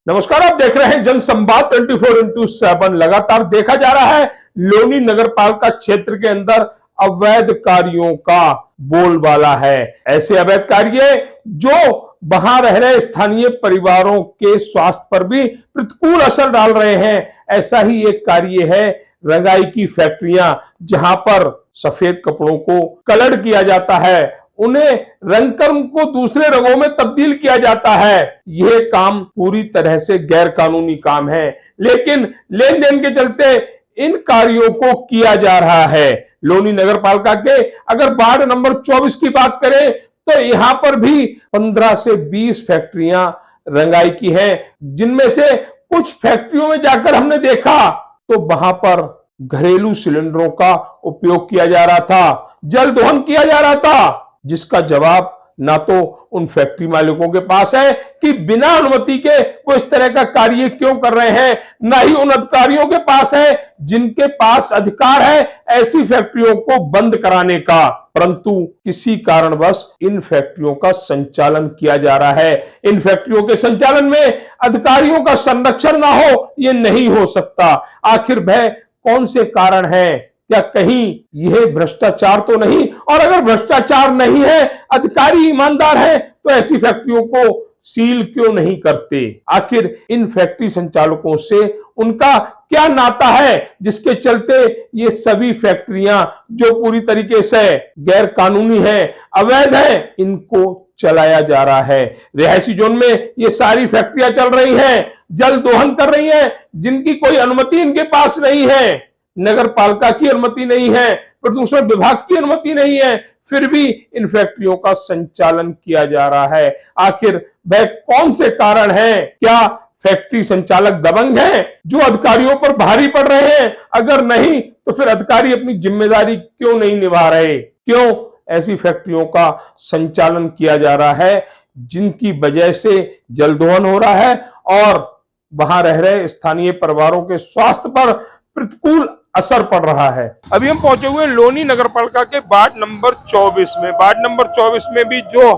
नमस्कार, आप देख रहे हैं जनसंवाद 24x7। लगातार देखा जा रहा है लोनी नगरपालिका क्षेत्र के अंदर अवैध कार्यों का बोलबाला है। ऐसे अवैध कार्य जो वहां रह रहे स्थानीय परिवारों के स्वास्थ्य पर भी प्रतिकूल असर डाल रहे हैं। ऐसा ही एक कार्य है रंगाई की फैक्ट्रियां, जहां पर सफेद कपड़ों को कलर किया जाता है, उन्हें रंगकर्म को दूसरे रंगों में तब्दील किया जाता है। यह काम पूरी तरह से गैर कानूनी काम है, लेकिन लेन देन के चलते इन कार्यों को किया जा रहा है। लोनी नगरपालिका के अगर वार्ड नंबर 24 की बात करें तो यहां पर भी 15 से 20 फैक्ट्रियां रंगाई की हैं, जिनमें से कुछ फैक्ट्रियों में जाकर हमने देखा तो वहां पर घरेलू सिलेंडरों का उपयोग किया जा रहा था, जल दोहन किया जा रहा था, जिसका जवाब ना तो उन फैक्ट्री मालिकों के पास है कि बिना अनुमति के वो इस तरह का कार्य क्यों कर रहे हैं, ना ही उन अधिकारियों के पास है जिनके पास अधिकार है ऐसी फैक्ट्रियों को बंद कराने का। परंतु किसी कारणवश इन फैक्ट्रियों का संचालन किया जा रहा है। इन फैक्ट्रियों के संचालन में अधिकारियों का संरक्षण ना हो, यह नहीं हो सकता। आखिर वह कौन से कारण है? क्या कहीं यह भ्रष्टाचार तो नहीं? और अगर भ्रष्टाचार नहीं है, अधिकारी ईमानदार है, तो ऐसी फैक्ट्रियों को सील क्यों नहीं करते? आखिर इन फैक्ट्री संचालकों से उनका क्या नाता है, जिसके चलते ये सभी फैक्ट्रियां जो पूरी तरीके से गैर कानूनी है, अवैध है, इनको चलाया जा रहा है। रिहायशी जोन में ये सारी फैक्ट्रियां चल रही हैं, जल दोहन कर रही हैं, जिनकी कोई अनुमति इनके पास नहीं है। नगर पालिका की अनुमति नहीं है, प्रदूषण विभाग की अनुमति नहीं है, फिर भी इन फैक्ट्रियों का संचालन किया जा रहा है। आखिर वह कौन से कारण हैं? क्या फैक्ट्री संचालक दबंग हैं जो अधिकारियों पर भारी पड़ रहे हैं? अगर नहीं तो फिर अधिकारी अपनी जिम्मेदारी क्यों नहीं निभा रहे? क्यों ऐसी फैक्ट्रियों का संचालन किया जा रहा है जिनकी वजह से जल दोहन हो रहा है और वहां रह रहे स्थानीय परिवारों के स्वास्थ्य पर प्रतिकूल असर पड़ रहा है। अभी हम पहुंचे हुए लोनी नगरपालिका के वार्ड नंबर 24 में। वार्ड नंबर 24 में भी जो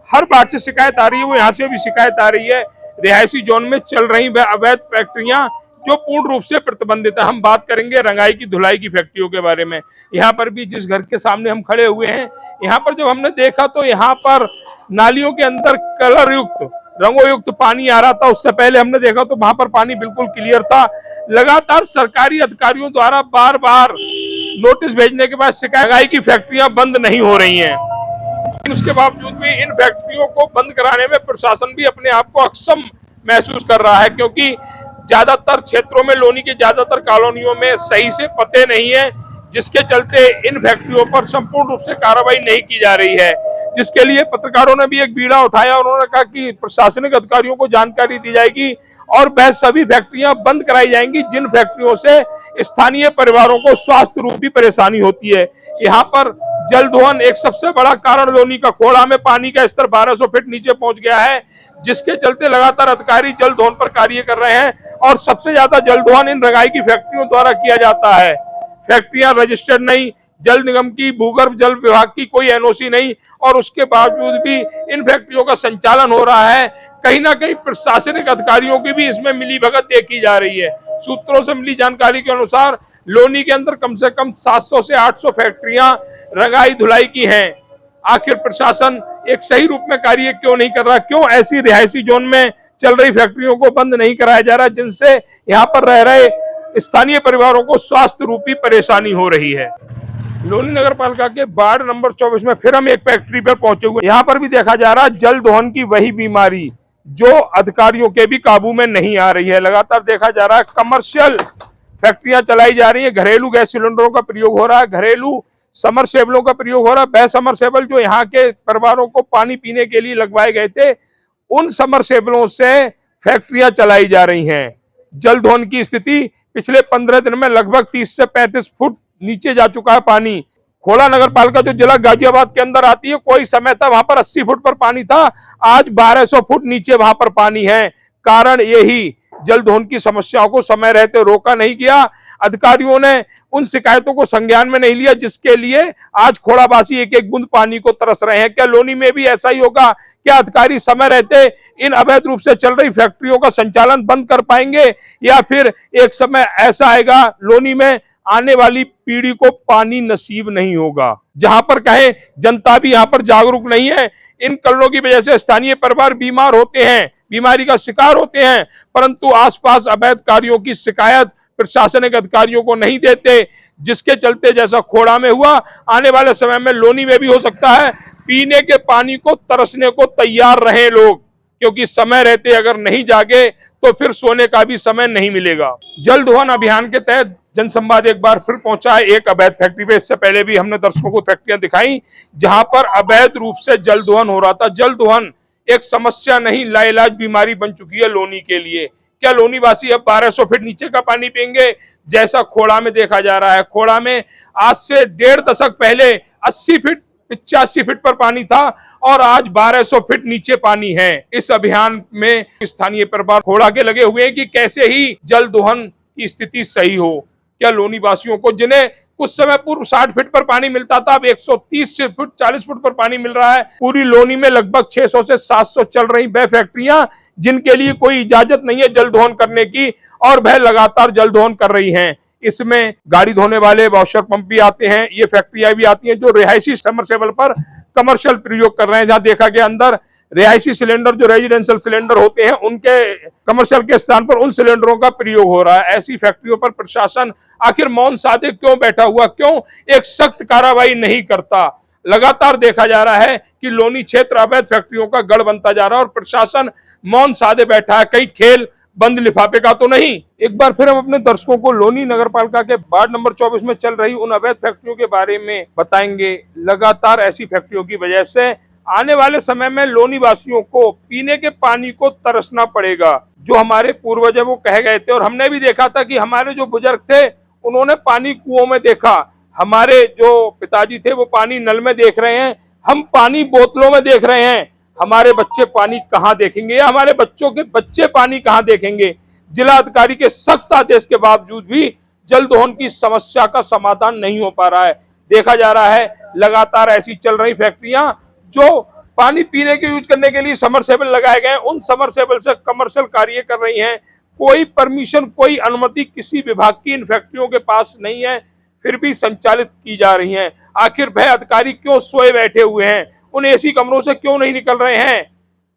हर वार्ड से शिकायत आ रही है, वो यहाँ से भी शिकायत आ रही है। रिहायशी जोन में चल रही अवैध फैक्ट्रियां जो पूर्ण रूप से प्रतिबंधित है। हम बात करेंगे रंगाई की धुलाई की फैक्ट्रियों के बारे में। यहाँ पर भी जिस घर के सामने हम खड़े हुए हैं, यहाँ पर जब हमने देखा तो यहाँ पर नालियों के अंदर कलर युक्त, रंगों युक्त पानी आ रहा था। उससे पहले हमने देखा तो वहां पर पानी बिल्कुल क्लियर था। लगातार सरकारी अधिकारियों द्वारा बार बार नोटिस भेजने के बाद शिकायत की फैक्ट्रियां बंद नहीं हो रही हैं। लेकिन उसके बावजूद भी इन फैक्ट्रियों को बंद कराने में प्रशासन भी अपने आप को अक्षम महसूस कर रहा है, क्योंकि ज्यादातर क्षेत्रों में, लोनी के ज्यादातर कॉलोनियों में सही से पते नहीं है, जिसके चलते इन फैक्ट्रियों पर संपूर्ण रूप से कार्रवाई नहीं की जा रही है। जिसके लिए पत्रकारों ने भी एक बीड़ा उठाया। उन्होंने कहा कि प्रशासनिक अधिकारियों को जानकारी दी जाएगी और वह सभी फैक्ट्रियां बंद कराई जाएंगी जिन फैक्ट्रियों से स्थानीय परिवारों को स्वास्थ्य रूपी परेशानी होती है। यहाँ पर जल दोहन एक सबसे बड़ा कारण लोनी का खोड़ा में पानी का स्तर 1200 फीट नीचे पहुंच गया है, जिसके चलते लगातार अधिकारी जल दोहन पर कार्य कर रहे हैं और सबसे ज्यादा जल दोहन इन रंगाई की फैक्ट्रियों द्वारा किया जाता है। फैक्ट्रियां रजिस्टर्ड नहीं, जल निगम की, भूगर्भ जल विभाग की कोई एनओसी नहीं, और उसके बावजूद भी इन फैक्ट्रियों का संचालन हो रहा है। कहीं ना कहीं प्रशासनिक अधिकारियों की भी इसमें मिलीभगत देखी जा रही है। सूत्रों से मिली जानकारी के अनुसार लोनी के अंदर कम से कम 700 से 800 फैक्ट्रियां रंगाई धुलाई की हैं। आखिर प्रशासन एक सही रूप में कार्य क्यों नहीं कर रहा? क्यों ऐसी रिहायशी जोन में चल रही फैक्ट्रियों को बंद नहीं कराया जा रहा, जिनसे यहाँ पर रह रहे स्थानीय परिवारों को स्वास्थ्य रूपी परेशानी हो रही है? लोनी नगर पालिका के वार्ड नंबर 24 में फिर हम एक फैक्ट्री पर पहुंचे हुए। यहाँ पर भी देखा जा रहा है जल दोहन की वही बीमारी जो अधिकारियों के भी काबू में नहीं आ रही है। लगातार देखा जा रहा है कमर्शियल फैक्ट्रियां चलाई जा रही है, घरेलू गैस सिलेंडरों का प्रयोग हो रहा है, घरेलू समरसेबलों का प्रयोग हो रहा है। वह समरसेबल जो यहाँ के परिवारों को पानी पीने के लिए लगवाए गए थे, उन समरसेबलों से फैक्ट्रियां चलाई जा रही हैं। जल दोहन की स्थिति पिछले 15 दिन में लगभग 30 से 35 फुट नीचे जा चुका है पानी। खोड़ा नगर पालिका जो जिला गाजियाबाद के अंदर आती है, कोई समय था वहां पर 80 फुट पर पानी था, आज 1200 फुट नीचे वहां पर पानी है। कारण यही जल दोहन की समस्याओं को समय रहते रोका नहीं गया। अधिकारियों ने उन शिकायतों को संज्ञान में नहीं लिया, जिसके लिए आज खोड़ावासी एक एक बूंद पानी को तरस रहे हैं। क्या लोनी में भी ऐसा ही होगा? क्या अधिकारी समय रहते इन अवैध रूप से चल रही फैक्ट्रियों का संचालन बंद कर पाएंगे, या फिर एक समय ऐसा आएगा लोनी में आने वाली पीढ़ी को पानी नसीब नहीं होगा? जहां पर कहें जनता भी यहां पर जागरूक नहीं है। इन कलरों की वजह से स्थानीय परिवार बीमार होते हैं, बीमारी का शिकार होते हैं, परंतु आसपास अवैध कार्यों की शिकायत प्रशासनिक अधिकारियों को नहीं देते, जिसके चलते जैसा खोड़ा में हुआ, आने वाले समय में लोनी में भी हो सकता है। पीने के पानी को तरसने को तैयार रहे लोग, क्योंकि समय रहते अगर नहीं जागे तो फिर सोने का भी समय नहीं मिलेगा। जल दोहन अभियान के तहत जनसंवाद एक बार फिर पहुंचा है एक अवैध फैक्ट्री पे। इससे पहले भी हमने दर्शकों को फैक्ट्रियां दिखाई जहां पर अवैध रूप से जल दोहन हो रहा था। जल दोहन एक समस्या नहीं, लाइलाज बीमारी बन चुकी है लोनी के लिए। क्या लोनी वासी अब 1200 फीट नीचे का पानी पिएंगे, जैसा खोड़ा में देखा जा रहा है? खोड़ा में आज से 1.5 दशक पहले 80 फीट 85 फीट पर पानी था और आज 1200 फीट नीचे पानी है। इस अभियान में स्थानीय परिवार खोड़ा के लगे हुए हैं कि कैसे ही जल दोहन की स्थिति सही हो। क्या लोनी वासियों को, जिन्हें कुछ समय पूर्व 60 फीट पर पानी मिलता था, अब 130 फीट 40 फीट पर पानी मिल रहा है। पूरी लोनी में लगभग 600 से 700 चल रही वह फैक्ट्रियां जिनके लिए कोई इजाजत नहीं है जल दोहन करने की, और वह लगातार जल दोहन कर रही हैं। इसमें गाड़ी धोने वाले वॉशर पंप भी आते हैं, ये फैक्ट्रियां भी आती हैं जो रिहायशी सबमर्सिबल पर कमर्शियल प्रयोग कर रहे हैं। जहां देखा गया अंदर रिहायशी सिलेंडर जो रेजिडेंशियल सिलेंडर होते हैं उनके कमर्शियल के स्थान पर उन सिलेंडरों का प्रयोग हो रहा है। ऐसी फैक्ट्रियों पर प्रशासन आखिर मौन साधे क्यों बैठा हुआ, क्यों एक सख्त कार्रवाई नहीं करता? लगातार देखा जा रहा है कि लोनी क्षेत्र अवैध फैक्ट्रियों का गढ़ बनता जा रहा है और प्रशासन मौन साधे बैठा है। कहीं खेल बंद लिफाफे का तो नहीं। एक बार फिर हम अपने दर्शकों को लोनी नगरपालिका के वार्ड नंबर 24 में चल रही उन अवैध फैक्ट्रियों के बारे में बताएंगे। लगातार ऐसी फैक्ट्रियों की वजह से आने वाले समय में लोनी वासियों को पीने के पानी को तरसना पड़ेगा। जो हमारे पूर्वज वो कह गए थे, और हमने भी देखा था कि हमारे जो बुजुर्ग थे उन्होंने पानी कुओं में देखा, हमारे जो पिताजी थे वो पानी नल में देख रहे हैं, हम पानी बोतलों में देख रहे हैं। हमारे बच्चे पानी कहाँ देखेंगे, या हमारे बच्चों के बच्चे पानी कहाँ देखेंगे? जिला अधिकारी के सख्त आदेश के बावजूद भी जल दोहन की समस्या का समाधान नहीं हो पा रहा है। देखा जा रहा है लगातार ऐसी चल रही फैक्ट्रियां जो पानी पीने के यूज करने के लिए समरसेबल लगाए गए हैं, उन समरसेबल से कमर्शियल कार्य कर रही हैं। कोई परमिशन, कोई अनुमति किसी विभाग की इन फैक्ट्रियों के पास नहीं है, फिर भी संचालित की जा रही हैं। आखिर वह अधिकारी क्यों सोए बैठे हुए हैं, उन एसी कमरों से क्यों नहीं निकल रहे हैं?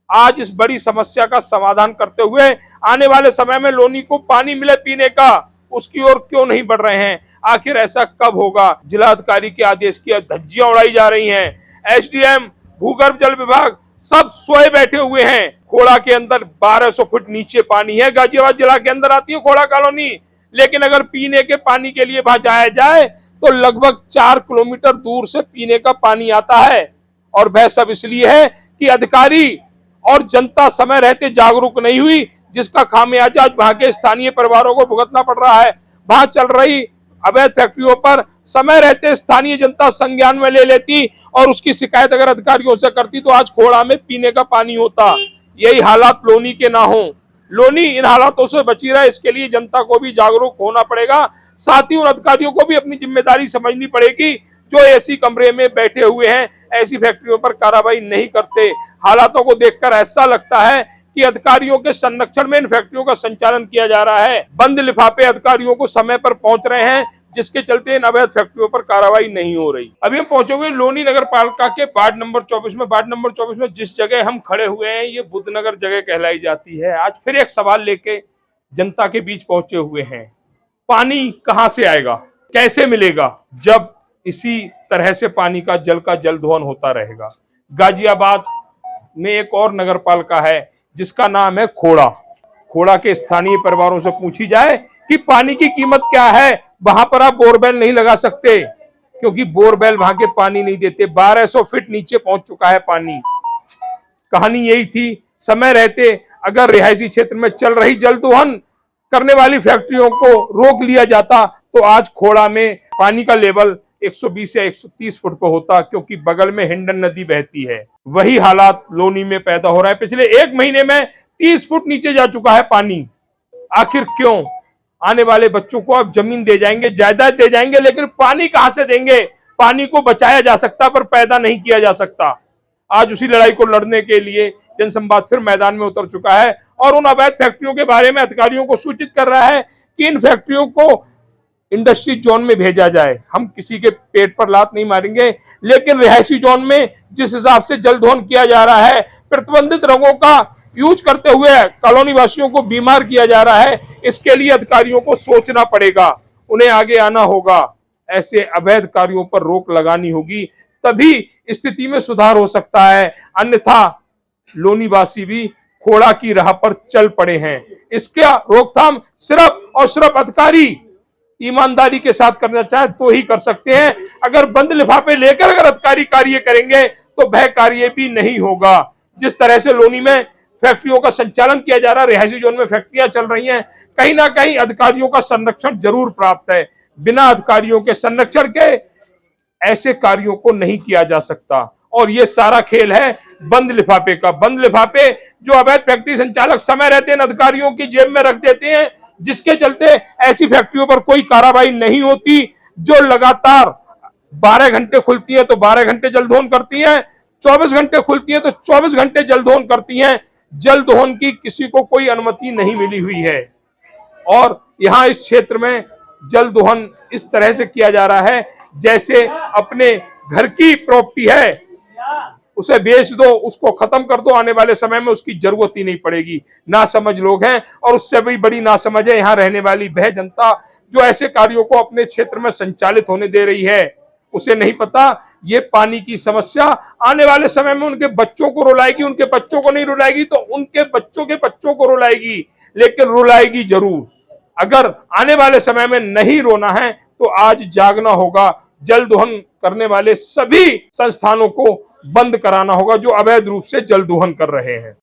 आज इस बड़ी समस्या का समाधान करते हुए आने वाले समय में लोनी को पानी मिले पीने का, उसकी ओर क्यों नहीं बढ़ रहे हैं? आखिर ऐसा कब होगा? जिला अधिकारी के आदेश की धज्जियां उड़ाई जा रही हैं। एसडीएम, भूगर्भ जल विभाग सब सोए बैठे हुए हैं। खोड़ा के अंदर 1200 फुट नीचे पानी है। गाजियाबाद जिला के अंदर आती है खोड़ा कॉलोनी, लेकिन अगर पीने के पानी के लिए वहां जाया जाए तो लगभग 4 किलोमीटर दूर से पीने का पानी आता है। और वह सब इसलिए है कि अधिकारी और जनता समय रहते जागरूक नहीं हुई, जिसका खामियाजा आज वहां के स्थानीय परिवारों को भुगतना पड़ रहा है। वहां चल रही अवैध फैक्ट्रियों पर समय रहते स्थानीय जनता संज्ञान में ले लेती और उसकी शिकायत अगर अधिकारियों से करती तो आज खोड़ा में पीने का पानी होता। यही हालात लोनी के ना हो। लोनी इन हालातों से बची रहे, इसके लिए जनता को भी जागरूक होना पड़ेगा। साथ ही उन अधिकारियों को भी अपनी जिम्मेदारी समझनी पड़ेगी जो एसी कमरे में बैठे हुए हैं, ऐसी फैक्ट्रियों पर कार्रवाई नहीं करते। हालातों को देखकर ऐसा लगता है कि अधिकारियों के संरक्षण में इन फैक्ट्रियों का संचालन किया जा रहा है। बंद लिफाफे अधिकारियों को समय पर पहुंच रहे हैं, जिसके चलते इन अवैध फैक्ट्रियों पर कार्रवाई नहीं हो रही। अभी हम पहुंचोगे लोनी नगर पालिका के वार्ड नंबर 24 में। वार्ड नंबर 24 में जिस जगह हम खड़े हुए हैं ये बुद्धनगर जगह कहलाई जाती है। आज फिर एक सवाल लेके जनता के बीच पहुंचे हुए हैं। पानी कहां से आएगा, कैसे मिलेगा, जब इसी तरह से पानी का जल दोहन होता रहेगा? गाजियाबाद में एक और नगर पालिका है जिसका नाम है खोड़ा। खोड़ा के स्थानीय परिवारों से पूछी जाए कि पानी की कीमत क्या है, वहां पर आप बोरवेल नहीं लगा सकते क्योंकि बोरवेल वहां के पानी नहीं देते। 1200 फीट नीचे पहुंच चुका है पानी। कहानी यही थी, समय रहते अगर रिहायशी क्षेत्र में चल रही जल दोहन करने वाली फैक्ट्रियों को रोक लिया जाता तो आज खोड़ा में पानी का लेवल 120 या 130 फुट पर होता, क्योंकि बगल में हिंडन नदी बहती है। वही हालात लोनी में पैदा हो रहा है। पिछले 1 महीने में 30 फुट नीचे जा चुका है पानी। आखिर क्यों? आने वाले बच्चों को अब जमीन दे जाएंगे, जायदाद दे जाएंगे, लेकिन पानी कहां से देंगे? पानी को बचाया जा सकता पर पैदा नहीं किया जा सकता। आज उसी लड़ाई को लड़ने के लिए जनसंवाद फिर मैदान में उतर चुका है और उन अवैध फैक्ट्रियों के बारे में अधिकारियों को सूचित कर रहा है कि इन फैक्ट्रियों को इंडस्ट्री जोन में भेजा जाए। हम किसी के पेट पर लात नहीं मारेंगे, लेकिन रिहायशी जोन में जिस हिसाब से जल दोहन किया जा रहा है, प्रतिबंधित रंगों का यूज करते हुए कॉलोनी वासियों को बीमार किया जा रहा है, इसके लिए अधिकारियों को सोचना पड़ेगा, उन्हें आगे आना होगा, ऐसे अवैध कार्यों पर रोक लगानी होगी, तभी स्थिति में सुधार हो सकता है। अन्यथा लोनीवासी भी खोड़ा की राह पर चल पड़े हैं। इसका रोकथाम सिर्फ और सिर्फ अधिकारी ईमानदारी के साथ करना चाहे तो ही कर सकते हैं। अगर बंद लिफाफे लेकर अगर अधिकारी कार्य करेंगे तो वह कार्य भी नहीं होगा। जिस तरह से लोनी में फैक्ट्रियों का संचालन किया जा रहा है, रिहायशी जोन में फैक्ट्रियां चल रही हैं, कहीं ना कहीं अधिकारियों का संरक्षण जरूर प्राप्त है। बिना अधिकारियों के संरक्षण के ऐसे कार्यों को नहीं किया जा सकता और ये सारा खेल है बंद लिफाफे का। बंद लिफाफे जो अवैध फैक्ट्री संचालक समय रहते हैं अधिकारियों की जेब में रख देते हैं, जिसके चलते ऐसी फैक्ट्रियों पर कोई कार्रवाई नहीं होती। जो लगातार 12 घंटे खुलती है तो 12 घंटे जल दोहन करती हैं, 24 घंटे खुलती है तो 24 घंटे जल दोहन करती हैं। जल दोहन की किसी को कोई अनुमति नहीं मिली हुई है और यहाँ इस क्षेत्र में जल दोहन इस तरह से किया जा रहा है जैसे अपने घर की प्रॉपर्टी है, उसे बेच दो, उसको खत्म कर दो, आने वाले समय में उसकी जरूरत ही नहीं पड़ेगी। नासमझ लोग हैं और उससे भी बड़ी नासमझ है यहाँ रहने वाली वह जनता जो ऐसे कार्यों को अपने क्षेत्र में संचालित होने दे रही है। उसे नहीं पता ये पानी की समस्या आने वाले समय में उनके बच्चों को रुलाएगी, उनके बच्चों को नहीं रुलाएगी तो उनके बच्चों के बच्चों को रुलाएगी, लेकिन रुलाएगी जरूर। अगर आने वाले समय में नहीं रोना है तो आज जागना होगा। जल दोहन करने वाले सभी संस्थानों को बंद कराना होगा जो अवैध रूप से जल दोहन कर रहे हैं।